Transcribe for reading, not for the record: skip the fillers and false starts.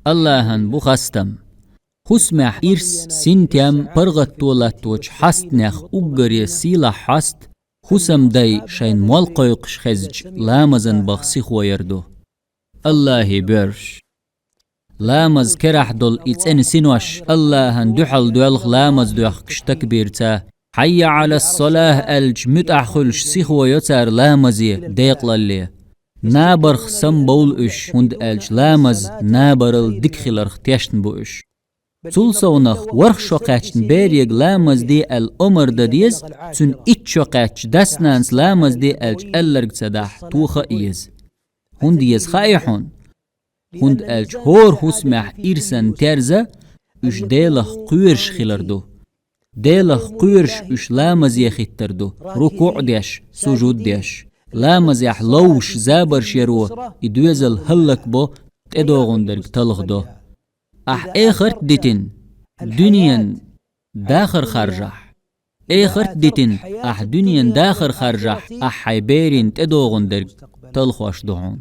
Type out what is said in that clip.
اللهن بخستم خسمح إرس سنتيم برغت طولتوش حستنخ أقري سيلا حست خسم داي شين مولقويقش خزج لامزن بخسيخ ويردو الله برش لامز كرح دول إتسن سنوش اللهن دحل دولخ لامز دوخ كشتكبيرتا حي على الصلاة الج متأخلش سيخ ويتار لامزي ديقل اللي نابرخ سنبول إش هند الج لامز نابرل دكخلرخ تيشتن بو إش تولسونخ ورخ شوقاتشن بيريق لامز دي الأمر داديز تون إت شوقاتش داسنانس لامز دي الج ألرق تداح توخ إيز هند يز خايحون هند الج هور هسمح إرسن ترزا إش ديلخ قيرش خلردو ديلخ قيرش إش لامز يخيتردو ركوع ديش سجود ديش لامز يح لوش زابر شيرو إدوزل هلك بو تدوغن درق تلغدو آخر ديتن دنيا داخر خرجح آخر ديتن دنيا داخر خرجح حيبيرين تدوغن درق تلخوش دهون